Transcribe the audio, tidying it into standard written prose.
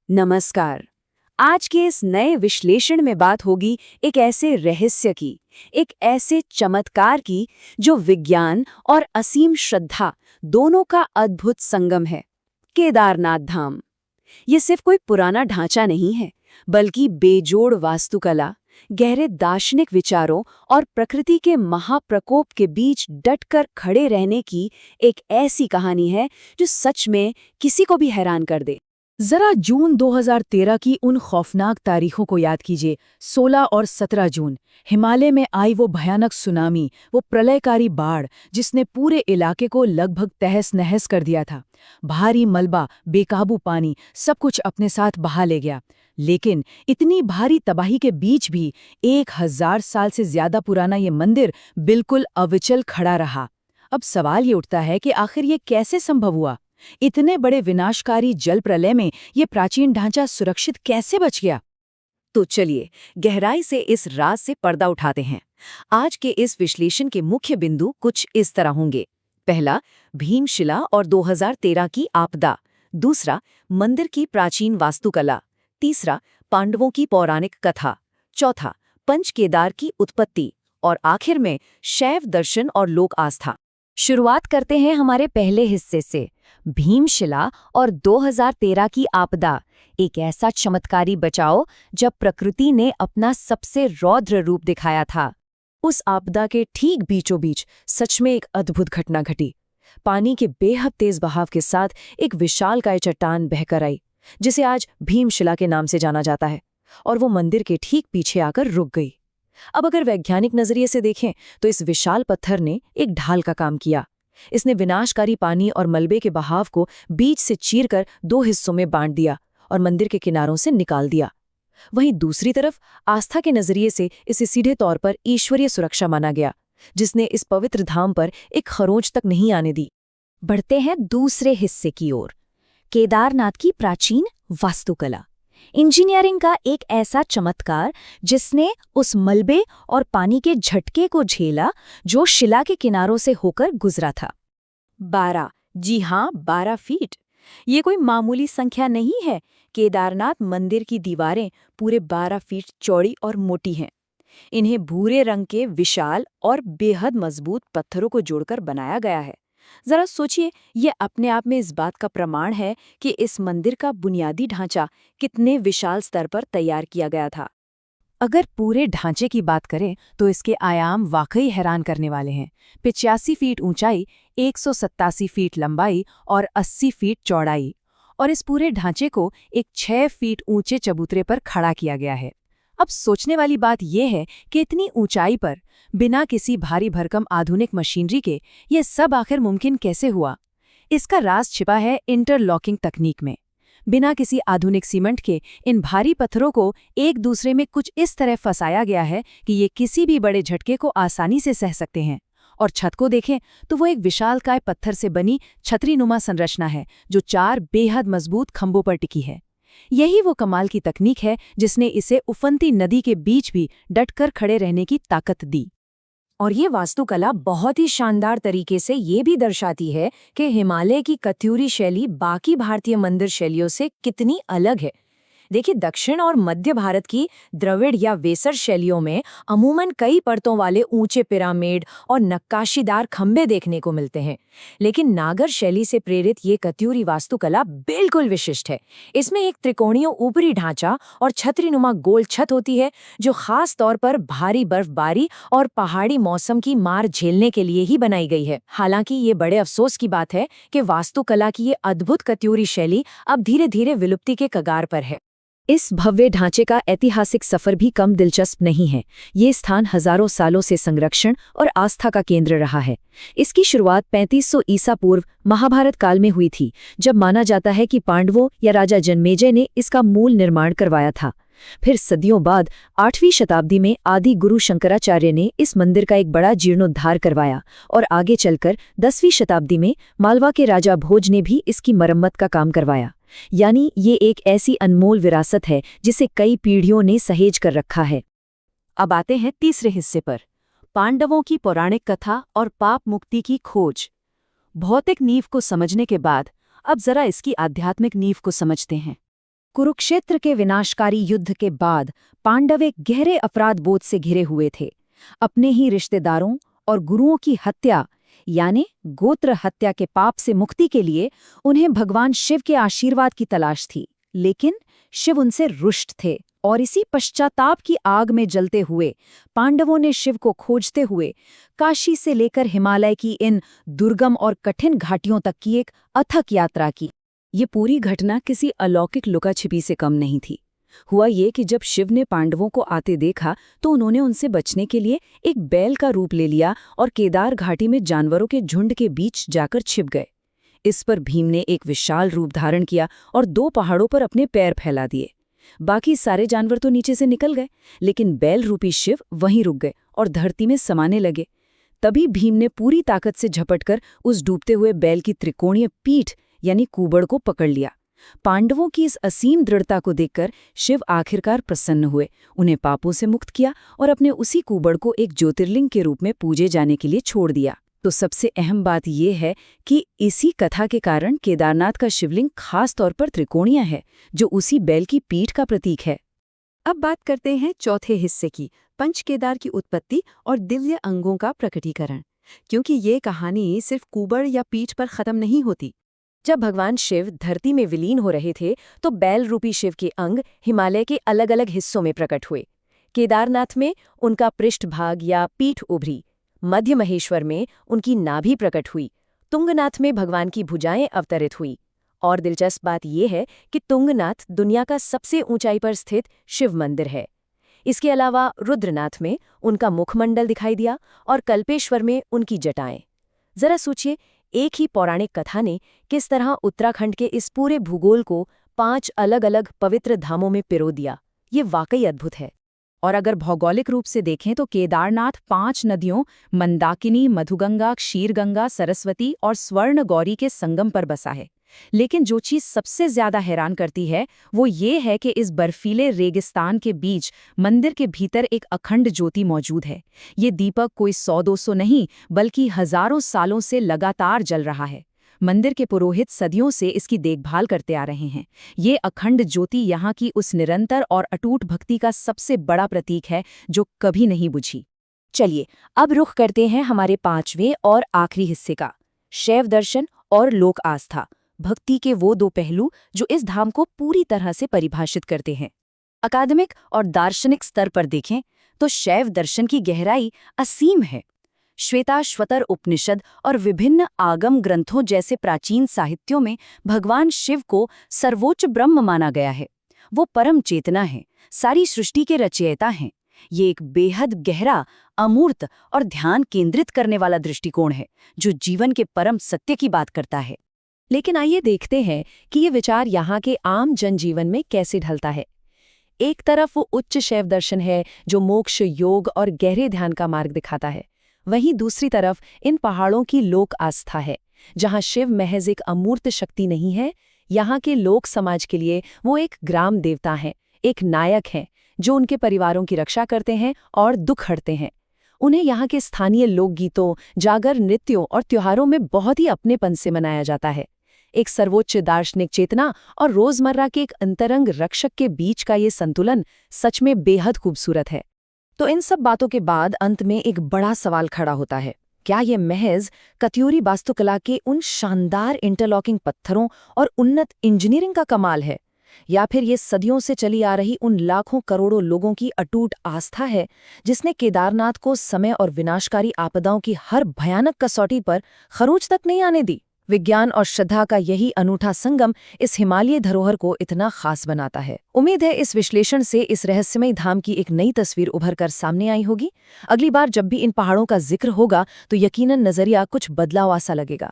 नमस्कार। आज के इस नए विश्लेषण में बात होगी एक ऐसे रहस्य की, एक ऐसे चमत्कार की जो विज्ञान और असीम श्रद्धा दोनों का अद्भुत संगम है। केदारनाथ धाम। ये सिर्फ कोई पुराना ढांचा नहीं है, बल्कि बेजोड़ वास्तुकला, गहरे दार्शनिक विचारों और प्रकृति के महाप्रकोप के बीच डटकर खड़े रहने की एक ऐसी कहानी है जो सच में किसी को भी हैरान कर दे। जरा जून 2013 की उन खौफनाक तारीखों को याद कीजिए। 16 और 17 जून हिमालय में आई वो भयानक सुनामी, वो प्रलयकारी बाढ़ जिसने पूरे इलाके को लगभग तहस-नहस कर दिया था। भारी मलबा, बेकाबू पानी, सब कुछ अपने साथ बहा ले गया। लेकिन इतनी भारी तबाही के बीच भी 1000 साल से ज्यादा पुराना ये मंदिर बिल्कुल अविचल खड़ा रहा। अब सवाल ये उठता है कि आखिर ये कैसे संभव हुआ? इतने बड़े विनाशकारी जल प्रलय में ये प्राचीन ढांचा सुरक्षित कैसे बच गया? तो चलिए गहराई से इस राज से पर्दा उठाते हैं। आज के इस विश्लेषण के मुख्य बिंदु कुछ इस तरह होंगे। पहला, भीमशिला और 2013 की आपदा। दूसरा, मंदिर की प्राचीन वास्तुकला। तीसरा, पांडवों की पौराणिक कथा। चौथा, पंच केदार की उत्पत्ति। और आखिर में शैव दर्शन और लोक आस्था। शुरुआत करते हैं हमारे पहले हिस्से से, भीमशिला और 2013 की आपदा। एक ऐसा चमत्कारी बचाव जब प्रकृति ने अपना सबसे रौद्र रूप दिखाया था। उस आपदा के ठीक बीचों बीच सच में एक अद्भुत घटना घटी। पानी के बेहद तेज बहाव के साथ एक विशालकाय चट्टान बहकर आई, जिसे आज भीमशिला के नाम से जाना जाता है, और वो मंदिर के ठीक पीछे आकर रुक गई। अब अगर वैज्ञानिक नजरिए से देखें तो इस विशाल पत्थर ने एक ढाल का काम किया। इसने विनाशकारी पानी और मलबे के बहाव को बीच से चीरकर 2 हिस्सों में बांट दिया और मंदिर के किनारों से निकाल दिया। वहीं दूसरी तरफ आस्था के नजरिए से इसे सीधे तौर पर ईश्वरीय सुरक्षा माना गया, जिसने इस पवित्र धाम पर एक खरोंच तक नहीं आने दी। बढ़ते हैं दूसरे हिस्से की ओर, केदारनाथ की प्राचीन वास्तुकला। इंजीनियरिंग का एक ऐसा चमत्कार जिसने उस मलबे और पानी के झटके को झेला जो शिला के किनारों से होकर गुजरा था। 12, जी हाँ, 12 फीट। ये कोई मामूली संख्या नहीं है। केदारनाथ मंदिर की दीवारें पूरे 12 फीट चौड़ी और मोटी हैं। इन्हें भूरे रंग के विशाल और बेहद मजबूत पत्थरों को जोड़कर बनाया गया है। जरा सोचिए, ये अपने आप में इस बात का प्रमाण है कि इस मंदिर का बुनियादी ढांचा कितने विशाल स्तर पर तैयार किया गया था। अगर पूरे ढांचे की बात करें तो इसके आयाम वाकई हैरान करने वाले हैं। 85 फीट ऊंचाई, 187 फीट लंबाई और 80 फीट चौड़ाई। और इस पूरे ढांचे को एक 6 फीट ऊंचे चबूतरे पर खड़ा किया गया है। अब सोचने वाली बात यह है कि इतनी ऊंचाई पर बिना किसी भारी भरकम आधुनिक मशीनरी के ये सब आखिर मुमकिन कैसे हुआ? इसका राज छिपा है इंटरलॉकिंग तकनीक में। बिना किसी आधुनिक सीमेंट के इन भारी पत्थरों को एक दूसरे में कुछ इस तरह फंसाया गया है कि ये किसी भी बड़े झटके को आसानी से सह सकते हैं। और छत को देखें तो वो एक विशालकाय पत्थर से बनी छतरीनुमा संरचना है जो 4 बेहद मजबूत खंभों पर टिकी है। यही वो कमाल की तकनीक है जिसने इसे उफनती नदी के बीच भी डटकर खड़े रहने की ताकत दी। और ये वास्तुकला बहुत ही शानदार तरीके से ये भी दर्शाती है कि हिमालय की कत्यूरी शैली बाकी भारतीय मंदिर शैलियों से कितनी अलग है। देखिए, दक्षिण और मध्य भारत की द्रविड़ या वेसर शैलियों में अमूमन कई परतों वाले ऊंचे पिरामिड और नक्काशीदार खंभे देखने को मिलते हैं, लेकिन नागर शैली से प्रेरित ये कत्यूरी वास्तुकला बिल्कुल विशिष्ट है। इसमें एक त्रिकोणीय ऊपरी ढांचा और छतरीनुमा गोल छत होती है, जो खास तौर पर भारी बर्फबारी और पहाड़ी मौसम की मार झेलने के लिए ही बनाई गई है। हालांकि ये बड़े अफसोस की बात है कि वास्तुकला की ये अद्भुत कत्यूरी शैली अब धीरे धीरे विलुप्ति के कगार पर है। इस भव्य ढांचे का ऐतिहासिक सफर भी कम दिलचस्प नहीं है। ये स्थान हजारों सालों से संरक्षण और आस्था का केंद्र रहा है। इसकी शुरुआत 3500 ईसा पूर्व महाभारत काल में हुई थी, जब माना जाता है कि पांडवों या राजा जन्मेजय ने इसका मूल निर्माण करवाया था। फिर सदियों बाद 8वीं शताब्दी में आदि गुरु शंकराचार्य ने इस मंदिर का एक बड़ा जीर्णोद्धार करवाया और आगे चलकर 10वीं शताब्दी में मालवा के राजा भोज ने भी इसकी मरम्मत का काम करवाया। यानी ये एक ऐसी अनमोल विरासत है जिसे कई पीढ़ियों ने सहेज कर रखा है। अब आते हैं तीसरे हिस्से पर, पांडवों की पौराणिक कथा और पाप मुक्ति की खोज। भौतिक नींव को समझने के बाद अब जरा इसकी आध्यात्मिक नींव को समझते हैं। कुरुक्षेत्र के विनाशकारी युद्ध के बाद पांडव एक गहरे अपराध बोध से घिरे हुए थे। अपने ही रिश्तेदारों और गुरुओं की हत्या यानी गोत्र हत्या के पाप से मुक्ति के लिए उन्हें भगवान शिव के आशीर्वाद की तलाश थी, लेकिन शिव उनसे रुष्ट थे और इसी पश्चाताप की आग में जलते हुए पांडवों ने शिव को खोजते हुए काशी से लेकर हिमालय की इन दुर्गम और कठिन घाटियों तक की एक अथक यात्रा की। ये पूरी घटना किसी अलौकिक लुकाछिपी से कम नहीं थी। हुआ ये कि जब शिव ने पांडवों को आते देखा तो उन्होंने उनसे बचने के लिए एक बैल का रूप ले लिया और केदार घाटी में जानवरों के झुंड के बीच जाकर छिप गए। इस पर भीम ने एक विशाल रूप धारण किया और 2 पहाड़ों पर अपने पैर फैला दिए। बाकी सारे जानवर तो नीचे से निकल गए, लेकिन बैल रूपी शिव वहीं रुक गए और धरती में समाने लगे। तभी भीम ने पूरी ताकत से झपटकर उस डूबते हुए बैल की त्रिकोणीय पीठ यानी कूबड़ को पकड़ लिया। पांडवों की इस असीम दृढ़ता को देखकर शिव आखिरकार प्रसन्न हुए, उन्हें पापों से मुक्त किया और अपने उसी कूबड़ को एक ज्योतिर्लिंग के रूप में पूजे जाने के लिए छोड़ दिया। तो सबसे अहम बात यह है कि इसी कथा के कारण केदारनाथ का शिवलिंग खास तौर पर त्रिकोणीय है, जो उसी बैल की पीठ का प्रतीक है। अब बात करते हैं चौथे हिस्से की, पंच केदार की उत्पत्ति और दिव्य अंगों का प्रकटीकरण, क्योंकि ये कहानी सिर्फ कूबड़ या पीठ पर खत्म नहीं होती। जब भगवान शिव धरती में विलीन हो रहे थे तो बैल रूपी शिव के अंग हिमालय के अलग अलग हिस्सों में प्रकट हुए। केदारनाथ में उनका पृष्ठभाग या पीठ उभरी, मध्य महेश्वर में उनकी नाभि प्रकट हुई, तुंगनाथ में भगवान की भुजाएं अवतरित हुई। और दिलचस्प बात यह है कि तुंगनाथ दुनिया का सबसे ऊंचाई पर स्थित शिव मंदिर है। इसके अलावा रुद्रनाथ में उनका मुखमंडल दिखाई दिया और कल्पेश्वर में उनकी जटाएं। जरा सोचिए, एक ही पौराणिक कथा ने किस तरह उत्तराखंड के इस पूरे भूगोल को 5 अलग अलग पवित्र धामों में पिरो दिया। ये वाकई अद्भुत है। और अगर भौगोलिक रूप से देखें तो केदारनाथ 5 नदियों मंदाकिनी, मधुगंगा, क्षीरगंगा, सरस्वती और स्वर्ण गौरी के संगम पर बसा है। लेकिन जो चीज़ सबसे ज्यादा हैरान करती है वो ये है कि इस बर्फीले रेगिस्तान के बीच मंदिर के भीतर एक अखंड ज्योति मौजूद है। ये दीपक कोई 100-200 नहीं बल्कि हजारों सालों से लगातार जल रहा है। मंदिर के पुरोहित सदियों से इसकी देखभाल करते आ रहे हैं। ये अखंड ज्योति यहाँ की उस निरंतर और अटूट भक्ति का सबसे बड़ा प्रतीक है जो कभी नहीं बुझी। चलिए अब रुख करते हैं हमारे 5वें और आखिरी हिस्से का, शैव दर्शन और लोक आस्था, भक्ति के वो 2 पहलू जो इस धाम को पूरी तरह से परिभाषित करते हैं। अकादमिक और दार्शनिक स्तर पर देखें तो शैव दर्शन की गहराई असीम है। श्वेताश्वतर उपनिषद और विभिन्न आगम ग्रंथों जैसे प्राचीन साहित्यों में भगवान शिव को सर्वोच्च ब्रह्म माना गया है। वो परम चेतना है, सारी सृष्टि के रचयिता हैं। ये एक बेहद गहरा, अमूर्त और ध्यान केंद्रित करने वाला दृष्टिकोण है जो जीवन के परम सत्य की बात करता है। लेकिन आइए देखते हैं कि ये विचार यहाँ के आम जनजीवन में कैसे ढलता है। एक तरफ वो उच्च शैव दर्शन है जो मोक्ष, योग और गहरे ध्यान का मार्ग दिखाता है। वहीं दूसरी तरफ इन पहाड़ों की लोक आस्था है, जहाँ शिव महज एक अमूर्त शक्ति नहीं है, यहाँ के लोक समाज के लिए वो एक ग्राम देवता हैं, एक नायक हैं जो उनके परिवारों की रक्षा करते हैं और दुख हरते हैं। उन्हें यहाँ के स्थानीय लोकगीतों, जागर नृत्यों और त्योहारों में बहुत ही अपनेपन से मनाया जाता है। एक सर्वोच्च दार्शनिक चेतना और रोजमर्रा के एक अंतरंग रक्षक के बीच का ये संतुलन सच में बेहद खूबसूरत है। तो इन सब बातों के बाद अंत में एक बड़ा सवाल खड़ा होता है, क्या ये महज कत्यूरी वास्तुकला के उन शानदार इंटरलॉकिंग पत्थरों और उन्नत इंजीनियरिंग का कमाल है, या फिर ये सदियों से चली आ रही उन लाखों करोड़ों लोगों की अटूट आस्था है जिसने केदारनाथ को समय और विनाशकारी आपदाओं की हर भयानक कसौटी पर खरोंच तक नहीं आने दी? विज्ञान और श्रद्धा का यही अनूठा संगम इस हिमालयी धरोहर को इतना खास बनाता है। उम्मीद है इस विश्लेषण से इस रहस्यमयी धाम की एक नई तस्वीर उभर कर सामने आई होगी। अगली बार जब भी इन पहाड़ों का जिक्र होगा तो यकीनन नजरिया कुछ बदलाव सा लगेगा।